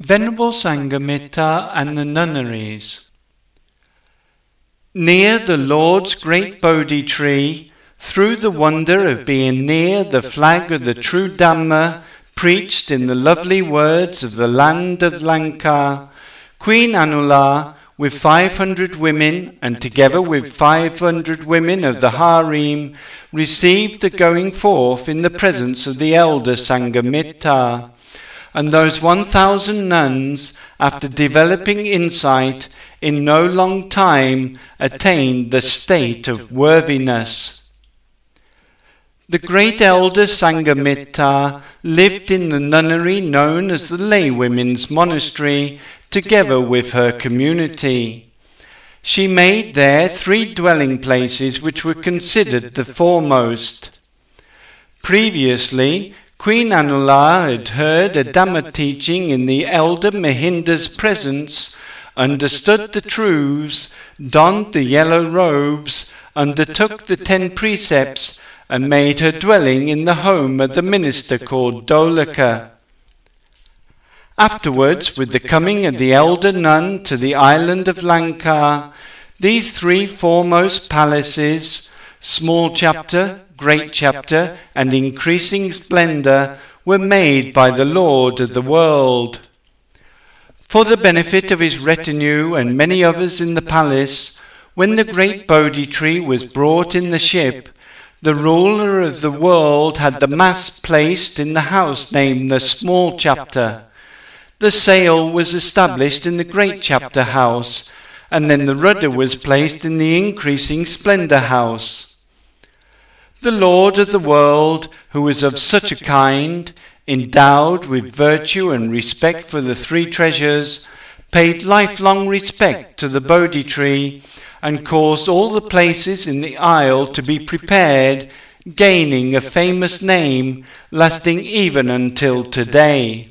Venerable Sanghamitta and the Nunneries. Near the Lord's great Bodhi tree, through the wonder of being near the flag of the true Dhamma, preached in the lovely words of the land of Lanka, Queen Anula, with 500 women, and together with 500 women of the harem, received the going forth in the presence of the elder Sanghamitta. And those 1,000 nuns, after developing insight, in no long time attained the state of worthiness. The great elder Sanghamitta lived in the nunnery known as the laywomen's monastery, together with her community. She made there 3 dwelling places which were considered the foremost. Previously, Queen Anula had heard a Dhamma teaching in the elder Mahinda's presence, understood the truths, donned the yellow robes, undertook the 10 precepts, and made her dwelling in the home of the minister called Dolaka. Afterwards, with the coming of the elder nun to the island of Lanka, these 3 foremost palaces, small chapter, great chapter, and increasing splendour, were made by the Lord of the world. For the benefit of his retinue and many others in the palace, when the great Bodhi tree was brought in the ship, the ruler of the world had the mass placed in the house named the small chapter. The sail was established in the great chapter house, and then the rudder was placed in the increasing splendour house. The Lord of the world, who was of such a kind, endowed with virtue and respect for the 3 treasures, paid lifelong respect to the Bodhi tree, and caused all the places in the isle to be prepared, gaining a famous name, lasting even until today.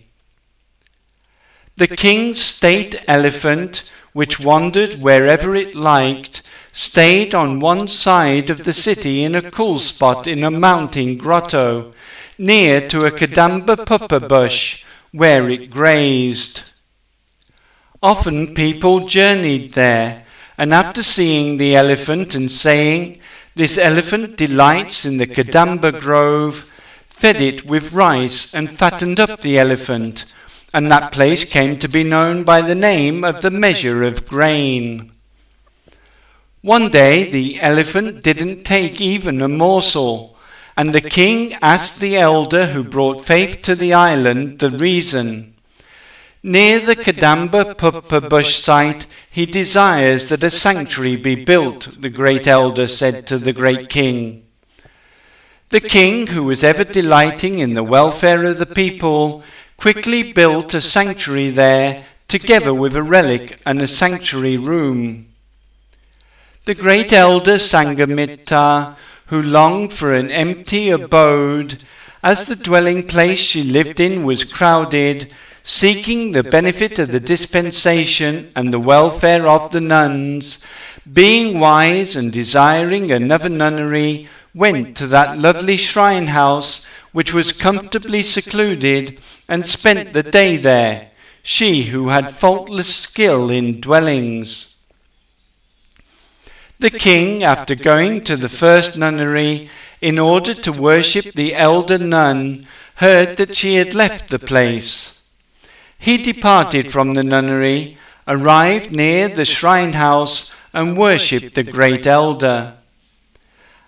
The king's state elephant, which wandered wherever it liked, stayed on one side of the city in a cool spot in a mountain grotto, near to a Kadamba puppa bush, where it grazed. Often people journeyed there, and after seeing the elephant and saying, "This elephant delights in the Kadamba grove," fed it with rice and fattened up the elephant, and that place came to be known by the name of the measure of grain. One day the elephant didn't take even a morsel, and the king asked the elder who brought faith to the island the reason. Near the Kadamba puppa bush site he desires that a sanctuary be built, the great elder said to the great king. The king, who was ever delighting in the welfare of the people, quickly built a sanctuary there, together with a relic and a sanctuary room. The great elder Sanghamitta, who longed for an empty abode, as the dwelling place she lived in was crowded, seeking the benefit of the dispensation and the welfare of the nuns, being wise and desiring another nunnery, went to that lovely shrine house, which was comfortably secluded, and spent the day there, she who had faultless skill in dwellings. The king, after going to the first nunnery in order to worship the elder nun, heard that she had left the place. He departed from the nunnery, arrived near the shrine house, and worshipped the great elder.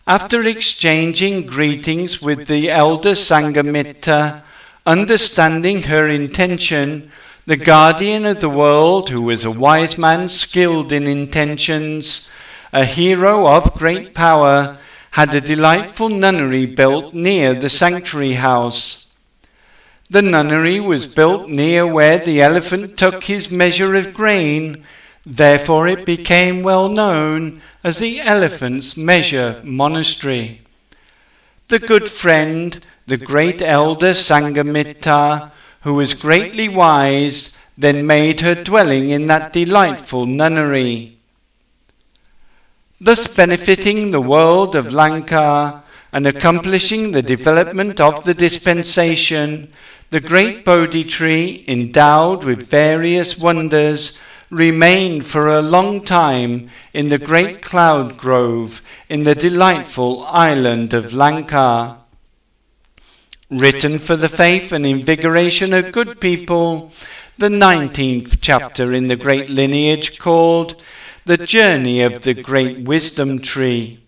After exchanging greetings with the elder Sanghamitta, understanding her intention, the guardian of the world, who was a wise man skilled in intentions, a hero of great power, had a delightful nunnery built near the sanctuary house. The nunnery was built near where the elephant took his measure of grain, therefore it became well known as the Elephant's Measure Monastery. The good friend, the great elder Sanghamitta, who was greatly wise, then made her dwelling in that delightful nunnery. Thus benefiting the world of Lanka and accomplishing the development of the dispensation, The great Bodhi tree, endowed with various wonders, remained for a long time in the great cloud grove in the delightful island of Lanka. Written for the faith and invigoration of good people, the 19th chapter in the great lineage called The Journey of the Great Wisdom Tree.